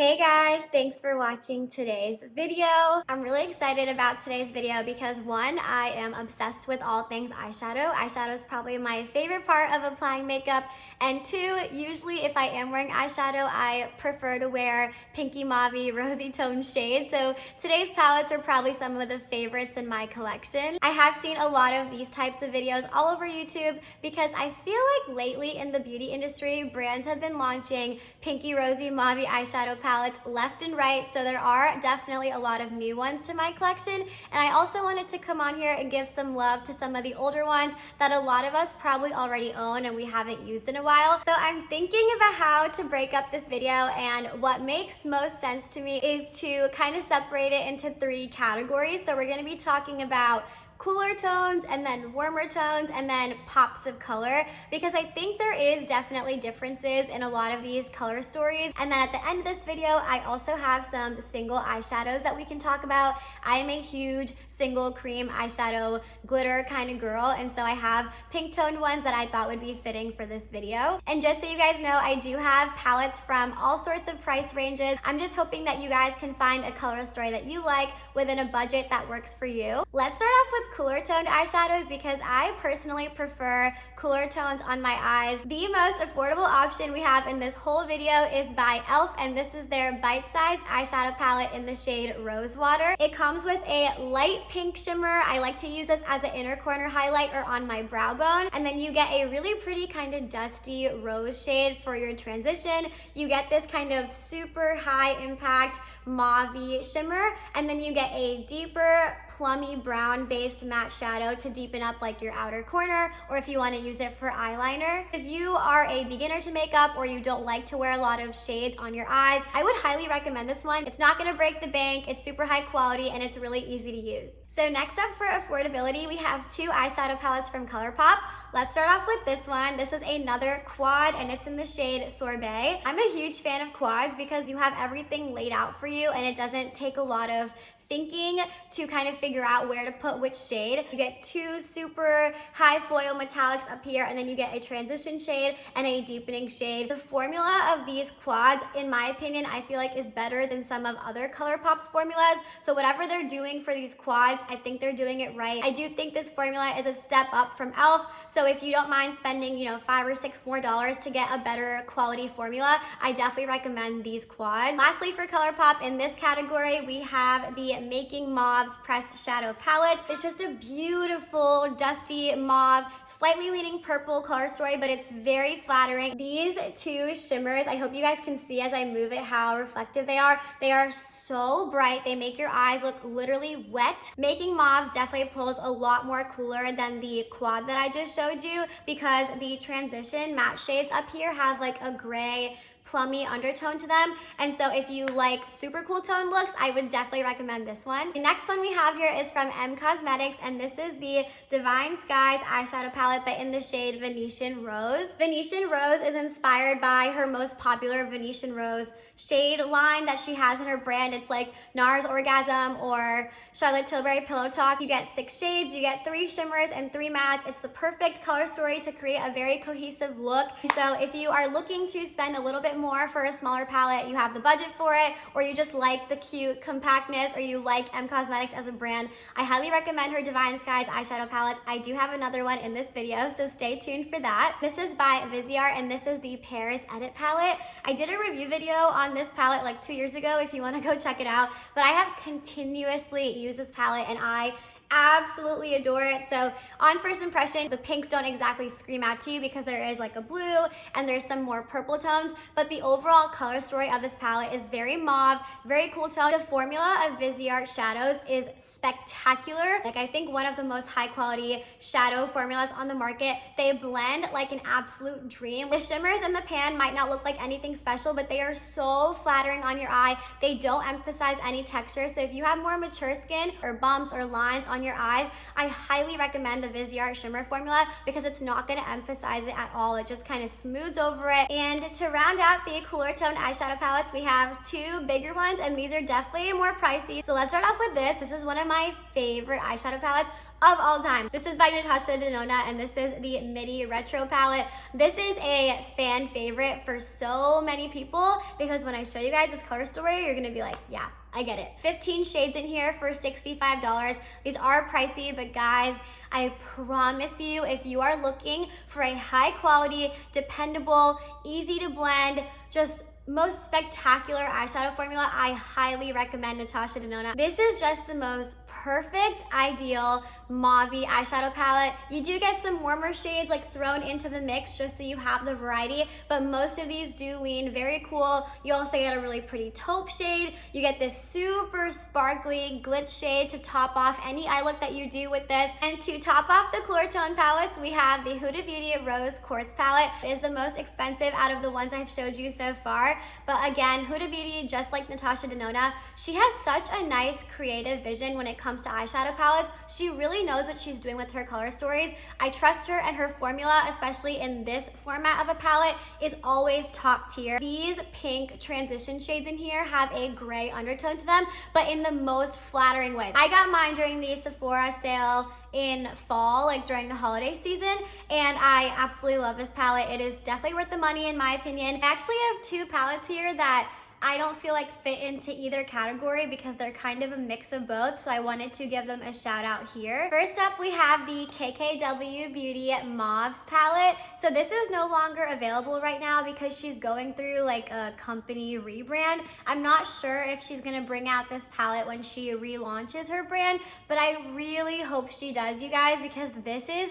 Hey guys, thanks for watching today's video. I'm really excited about today's video because one, I am obsessed with all things eyeshadow. Eyeshadow is probably my favorite part of applying makeup. And two, usually if I am wearing eyeshadow, I prefer to wear pinky mauve rosy tone shades. So today's palettes are probably some of the favorites in my collection. I have seen a lot of these types of videos all over YouTube because I feel like lately in the beauty industry, brands have been launching pinky rosy mauve eyeshadow palettes left and right, so there are definitely a lot of new ones to my collection. And I also wanted to come on here and give some love to some of the older ones that a lot of us probably already own and we haven't used in a while. So I'm thinking about how to break up this video, and what makes most sense to me is to kind of separate it into three categories. So we're going to be talking about cooler tones and then warmer tones and then pops of color, because I think there is definitely differences in a lot of these color stories. And then at the end of this video, I also have some single eyeshadows that we can talk about. I am a huge single cream eyeshadow glitter kind of girl, and so I have pink toned ones that I thought would be fitting for this video. And just so you guys know, I do have palettes from all sorts of price ranges. I'm just hoping that you guys can find a color story that you like within a budget that works for you. Let's start off with cooler toned eyeshadows because I personally prefer cooler tones on my eyes. The most affordable option we have in this whole video is by e.l.f., and this is their bite-sized eyeshadow palette in the shade Rose Water. It comes with a light pink shimmer. I like to use this as an inner corner highlight or on my brow bone. And then you get a really pretty kind of dusty rose shade for your transition. You get this kind of super high impact mauve shimmer, and then you get a deeper plummy brown based matte shadow to deepen up like your outer corner, or if you want to use it for eyeliner. If you are a beginner to makeup or you don't like to wear a lot of shades on your eyes, I would highly recommend this one. It's not going to break the bank, it's super high quality, and it's really easy to use. So next up for affordability, we have two eyeshadow palettes from Colourpop. Let's start off with this one. This is another quad, and it's in the shade Sorbet. I'm a huge fan of quads because you have everything laid out for you and it doesn't take a lot of thinking to kind of figure out where to put which shade. You get two super high foil metallics up here, and then you get a transition shade and a deepening shade. The formula of these quads, in my opinion, I feel like is better than some of other Colourpop's formulas. So whatever they're doing for these quads, I think they're doing it right. I do think this formula is a step up from e.l.f. So if you don't mind spending, $5 or $6 more to get a better quality formula, I definitely recommend these quads. Lastly, for Colourpop, in this category, we have the Making Mauve's Pressed Shadow Palette. It's just a beautiful, dusty mauve, slightly leaning purple color story, but it's very flattering. These two shimmers, I hope you guys can see as I move it how reflective they are. They are so bright, they make your eyes look literally wet. Making Mauve's definitely pulls a lot more cooler than the quad that I just showed you, because the transition matte shades up here have like a gray plummy undertone to them, and so if you like super cool tone looks, I would definitely recommend this one. The next one we have here is from M Cosmetics, and this is the Divine Skies eyeshadow palette, but in the shade Venetian Rose. Venetian Rose is inspired by her most popular Venetian Rose shade line that she has in her brand. It's like NARS Orgasm or Charlotte Tilbury Pillow Talk. You get 6 shades, you get 3 shimmers and 3 mattes. It's the perfect color story to create a very cohesive look. So if you are looking to spend a little bit more for a smaller palette, you have the budget for it, or you just like the cute compactness, or you like M Cosmetics as a brand, I highly recommend her Divine Skies eyeshadow palettes. I do have another one in this video, so stay tuned for that. This is by Viseart, and this is the Paris Edit palette. I did a review video on this palette like 2 years ago if you want to go check it out, but I have continuously used this palette and I absolutely adore it. So on first impression, the pinks don't exactly scream out to you because there is like a blue and there's some more purple tones, but the overall color story of this palette is very mauve, very cool tone. The formula of Viseart shadows is spectacular. Like, I think one of the most high quality shadow formulas on the market. They blend like an absolute dream. The shimmers in the pan might not look like anything special, but they are so flattering on your eye. They don't emphasize any texture. So if you have more mature skin or bumps or lines on your eyes, I highly recommend the Viseart shimmer formula because it's not going to emphasize it at all. It just kind of smooths over it. And to round out the cooler toned eyeshadow palettes, we have 2 bigger ones, and these are definitely more pricey. So let's start off with this. This is one of my favorite eyeshadow palettes. of all time. This is by Natasha Denona, and this is the Midi Retro palette. This is a fan favorite for so many people because when I show you guys this color story, you're gonna be like, yeah, I get it. 15 shades in here for $65. These are pricey, but guys, I promise you, if you are looking for a high quality, dependable, easy to blend, just most spectacular eyeshadow formula, I highly recommend Natasha Denona. This is just the most perfect, ideal mauve eyeshadow palette. You do get some warmer shades like thrown into the mix just so you have the variety, but most of these do lean very cool. You also get a really pretty taupe shade. You get this super sparkly glitz shade to top off any eye look that you do with this. And to top off the cooler tone palettes, we have the Huda Beauty Rose Quartz palette. It is the most expensive out of the ones I've showed you so far. But again, Huda Beauty, just like Natasha Denona, she has such a nice creative vision when it comes to eyeshadow palettes. She really knows what she's doing with her color stories. I trust her, and her formula, especially in this format of a palette, is always top tier. These pink transition shades in here have a gray undertone to them, but in the most flattering way. I got mine during the Sephora sale in fall, like during the holiday season, and I absolutely love this palette. It is definitely worth the money in my opinion. I actually have two palettes here that I don't feel like fit into either category because they're kind of a mix of both, so I wanted to give them a shout out here. First up, we have the KKW Beauty Mauves palette. So this is no longer available right now because she's going through like a company rebrand. I'm not sure if she's gonna bring out this palette when she relaunches her brand, but I really hope she does, you guys, because this is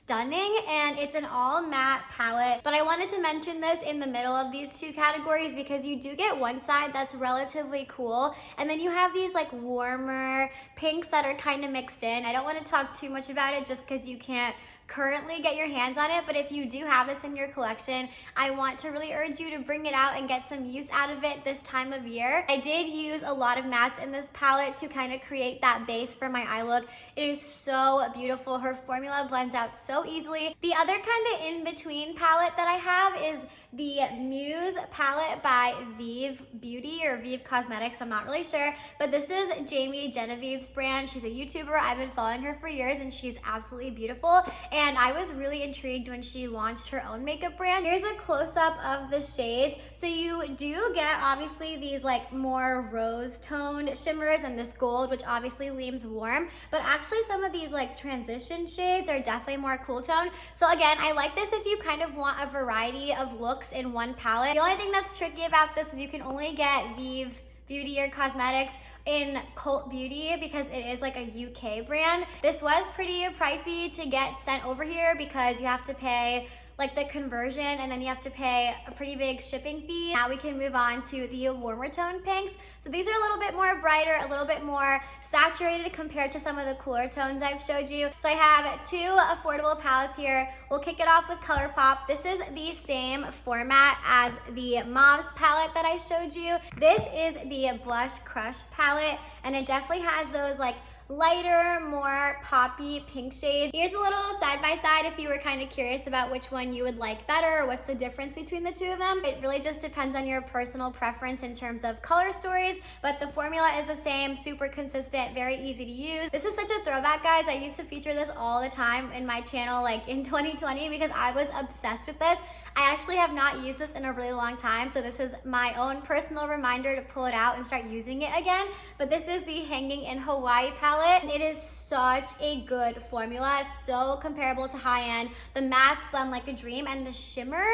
stunning, and it's an all matte palette. But I wanted to mention this in the middle of these two categories because you do get one side that's relatively cool, and then you have these like warmer pinks that are kind of mixed in. I don't want to talk too much about it just because you can't currently get your hands on it, but if you do have this in your collection, I want to really urge you to bring it out and get some use out of it this time of year. I did use a lot of mattes in this palette to kind of create that base for my eye look. It is so beautiful. Her formula blends out so easily. The other kind of in-between palette that I have is the Muse palette by Vive Beauty or Vive Cosmetics, I'm not really sure, but this is Jamie Genevieve's brand. She's a YouTuber. I've been following her for years and she's absolutely beautiful, and I was really intrigued when she launched her own makeup brand. Here's a close-up of the shades. So you do get obviously these like more rose toned shimmers and this gold, which obviously leans warm, but actually some of these like transition shades are definitely more cool tone. So again, I like this if you kind of want a variety of looks in one palette. The only thing that's tricky about this is you can only get Vive Beauty or Cosmetics in Cult Beauty because it is like a UK brand. This was pretty pricey to get sent over here because you have to pay like the conversion and then you have to pay a pretty big shipping fee. Now we can move on to the warmer tone pinks. So these are a little bit more brighter, a little bit more saturated compared to some of the cooler tones I've showed you. So I have two affordable palettes here. We'll kick it off with Colourpop. This is the same format as the Mauves palette that I showed you. This is the Blush Crush palette, and it definitely has those like lighter, more poppy pink shades. Here's a little side by side if you were kind of curious about which one you would like better or what's the difference between the two of them. It really just depends on your personal preference in terms of color stories, but the formula is the same, super consistent, very easy to use. This is such a throwback, guys. I used to feature this all the time in my channel like in 2020 because I was obsessed with this. I actually have not used this in a really long time, so this is my own personal reminder to pull it out and start using it again. But this is the Hanging in Hawaii palette. It is such a good formula, so comparable to high-end. The mattes blend like a dream, and the shimmers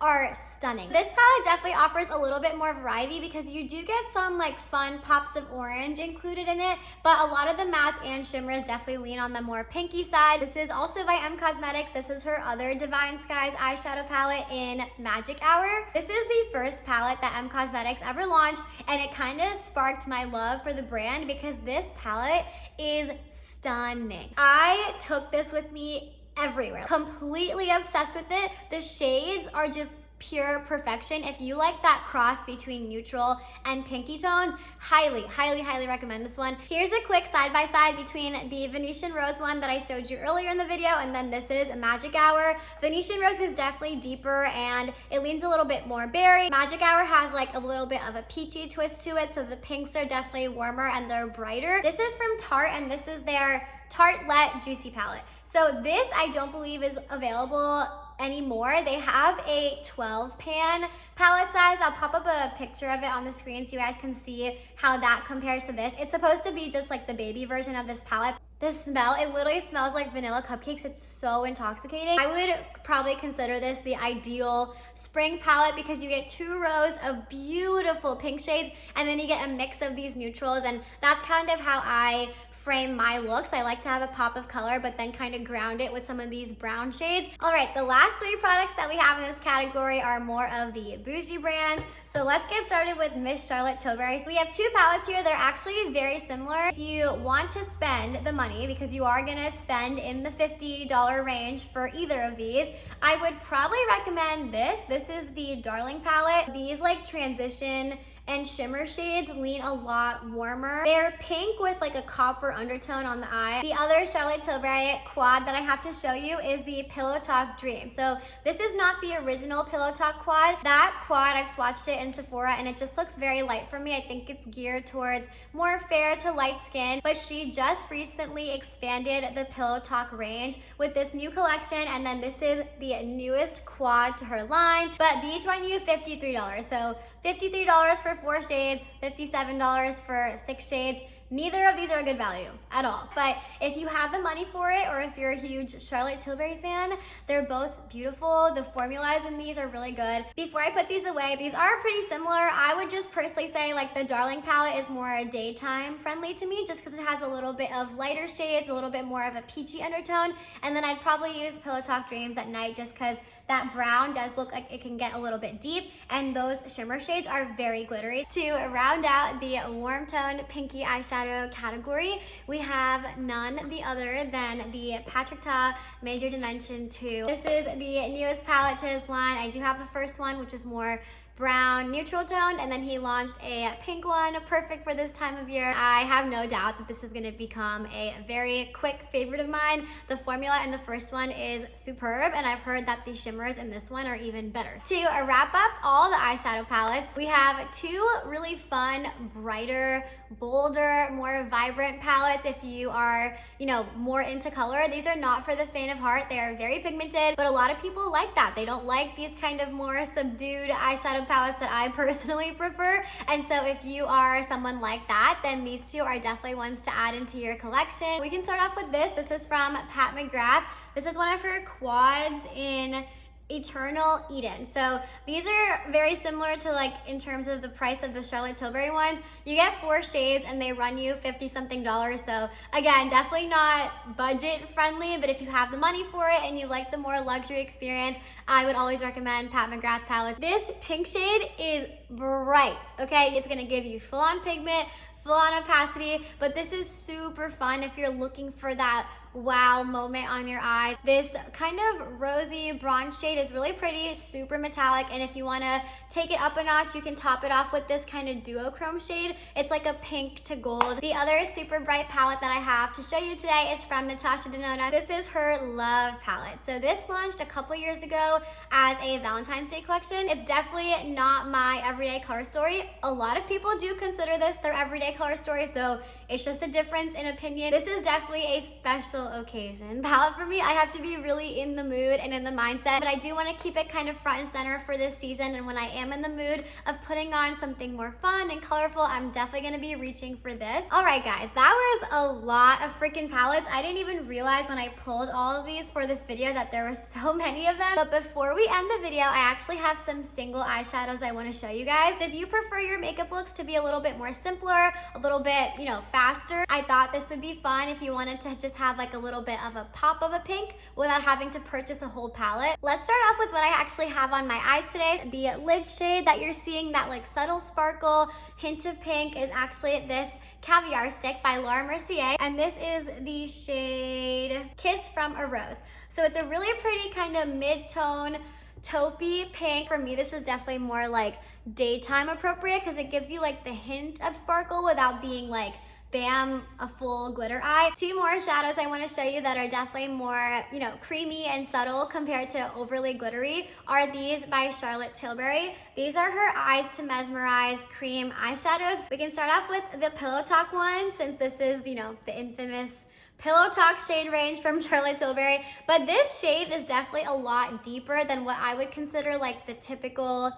are stunning. This palette definitely offers a little bit more variety because you do get some like fun pops of orange included in it, but a lot of the mattes and shimmers definitely lean on the more pinky side. This is also by M Cosmetics. This is her other Divine Skies eyeshadow palette in Magic Hour. This is the first palette that M Cosmetics ever launched, and it kind of sparked my love for the brand because this palette is stunning. I took this with me everywhere. Completely obsessed with it. The shades are just pure perfection. If you like that cross between neutral and pinky tones, highly, highly, highly recommend this one. Here's a quick side-by-side between the Venetian Rose one that I showed you earlier in the video, and then this is Magic Hour. Venetian Rose is definitely deeper and it leans a little bit more berry. Magic Hour has like a little bit of a peachy twist to it, so the pinks are definitely warmer and they're brighter. This is from Tarte, and this is their Tartelette Juicy Palette. So this I don't believe is available anymore. They have a 12 pan palette size. I'll pop up a picture of it on the screen so you guys can see how that compares to this. It's supposed to be just like the baby version of this palette. The smell, it literally smells like vanilla cupcakes. It's so intoxicating. I would probably consider this the ideal spring palette because you get 2 rows of beautiful pink shades and then you get a mix of these neutrals, and that's kind of how I frame my looks. I like to have a pop of color, but then kind of ground it with some of these brown shades. All right, the last 3 products that we have in this category are more of the bougie brands. So let's get started with Miss Charlotte Tilbury. So we have 2 palettes here. They're actually very similar. If you want to spend the money, because you are gonna spend in the $50 range for either of these, I would probably recommend this. This is the Darling palette. These like transition and shimmer shades lean a lot warmer. They're pink with like a copper undertone on the eye. The other Charlotte Tilbury quad that I have to show you is the Pillow Talk Dream. So this is not the original Pillow Talk quad. That quad, I've swatched it in Sephora and it just looks very light for me. I think it's geared towards more fair to light skin, but she just recently expanded the Pillow Talk range with this new collection, and then this is the newest quad to her line, but these run you $53. So $53 for 4 shades, $57 for 6 shades. Neither of these are a good value at all. But if you have the money for it, or if you're a huge Charlotte Tilbury fan, they're both beautiful. The formulas in these are really good. Before I put these away, these are pretty similar. I would just personally say like the Darling palette is more daytime friendly to me just because it has a little bit of lighter shades, a little bit more of a peachy undertone. And then I'd probably use Pillow Talk Dreams at night just because that brown does look like it can get a little bit deep, and those shimmer shades are very glittery. To round out the warm tone pinky eyeshadow category, we have none the other than the Patrick Ta Major Dimension 2. This is the newest palette to his line. I do have the first one, which is more brown neutral toned, and then he launched a pink one, perfect for this time of year. I have no doubt that this is gonna become a very quick favorite of mine. The formula in the first one is superb, and I've heard that the shimmers in this one are even better. To wrap up all the eyeshadow palettes, we have 2 really fun, brighter, bolder, more vibrant palettes if you are, you know, more into color. These are not for the faint of heart. They are very pigmented, but a lot of people like that. They don't like these kind of more subdued eyeshadow palettes that I personally prefer. And so if you are someone like that, then these 2 are definitely ones to add into your collection. We can start off with this. This is from Pat McGrath. This is one of her quads in Eternal Eden. So these are very similar to, like, in terms of the price of the Charlotte Tilbury ones. You get 4 shades and they run you $50-something. So again, definitely not budget friendly, but if you have the money for it and you like the more luxury experience, I would always recommend Pat McGrath palettes. This pink shade is bright, okay? It's gonna give you full-on pigment, full-on opacity, but this is super fun if you're looking for that wow moment on your eyes. This kind of rosy bronze shade is really pretty, super metallic, and if you want to take it up a notch, you can top it off with this kind of duochrome shade. It's like a pink to gold. The other super bright palette that I have to show you today is from Natasha Denona. This is her Love palette. So this launched a couple years ago as a Valentine's Day collection. It's definitely not my everyday color story. A lot of people do consider this their everyday color story, so it's just a difference in opinion. This is definitely a special occasion palette for me. I have to be really in the mood and in the mindset, but I do want to keep it kind of front and center for this season, and when I am in the mood of putting on something more fun and colorful, I'm definitely going to be reaching for this. All right guys, that was a lot of freaking palettes. I didn't even realize when I pulled all of these for this video that there were so many of them, but before we end the video, I actually have some single eyeshadows I want to show you guys. If you prefer your makeup looks to be a little bit more simpler, a little bit, you know, faster, I thought this would be fun if you wanted to just have like a little bit of a pop of a pink without having to purchase a whole palette. Let's start off with what I actually have on my eyes today. The lid shade that you're seeing, that like subtle sparkle, hint of pink, is actually this Caviar Stick by Laura Mercier, and this is the shade Kiss from a Rose. So it's a really pretty kind of mid-tone taupey pink. For me, this is definitely more like daytime appropriate because it gives you like the hint of sparkle without being like bam, a full glitter eye. Two more shadows I want to show you that are definitely more, you know, creamy and subtle compared to overly glittery are these by Charlotte Tilbury. These are her Eyes to Mesmerize cream eyeshadows. We can start off with the Pillow Talk one since this is, you know, the infamous Pillow Talk shade range from Charlotte Tilbury. But this shade is definitely a lot deeper than what I would consider like the typical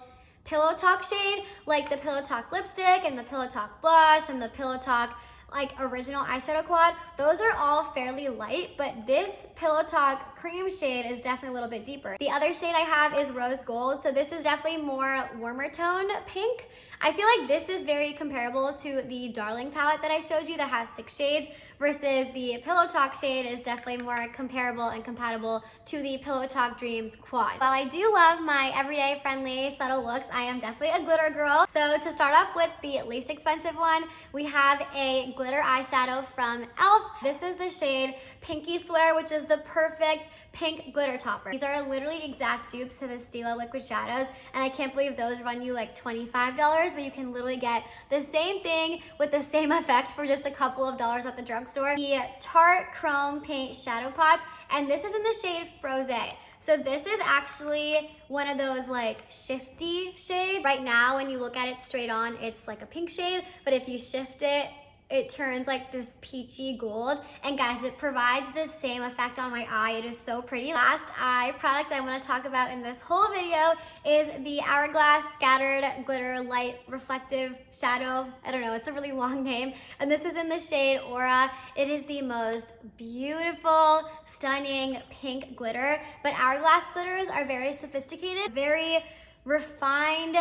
Pillow Talk shade, like the Pillow Talk lipstick and the Pillow Talk blush and the Pillow Talk like original eyeshadow quad. Those are all fairly light, but this Pillow Talk cream shade is definitely a little bit deeper. The other shade I have is Rose Gold, so this is definitely more warmer tone pink. I feel like this is very comparable to the Darling palette that I showed you that has 6 shades versus the Pillow Talk shade is definitely more comparable and compatible to the Pillow Talk Dreams quad. While I do love my everyday friendly subtle looks, I am definitely a glitter girl. So to start off with the least expensive one, we have a glitter eyeshadow from e.l.f. This is the shade Pinky Swear, which is the perfect pink glitter topper. These are literally exact dupes to the Stila liquid shadows, and I can't believe those run you like $25, but you can literally get the same thing with the same effect for just a couple of dollars at the drugstore. The Tarte Chrome Paint Shadow Pots, and this is in the shade Froze. So this is actually one of those like shifty shades. Right now, when you look at it straight on, it's like a pink shade, but if you shift it, it turns like this peachy gold. And guys, it provides the same effect on my eye. It is so pretty. Last eye product I want to talk about in this whole video is the Hourglass Scattered Glitter Light Reflective Shadow. I don't know, it's a really long name. And this is in the shade Aura. It is the most beautiful, stunning pink glitter. But Hourglass glitters are very sophisticated, very refined,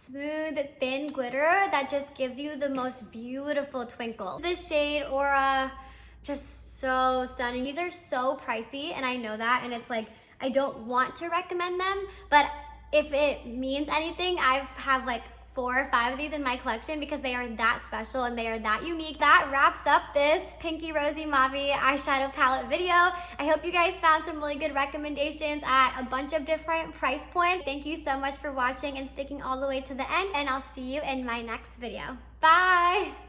smooth, thin glitter that just gives you the most beautiful twinkle. The shade Aura, just so stunning. These are so pricey, and I know that, and it's like, I don't want to recommend them, but if it means anything, I have like 4 or 5 of these in my collection because they are that special and they are that unique. That wraps up this Pinky Rosy Mauve eyeshadow palette video. I hope you guys found some really good recommendations at a bunch of different price points. Thank you so much for watching and sticking all the way to the end, and I'll see you in my next video. Bye!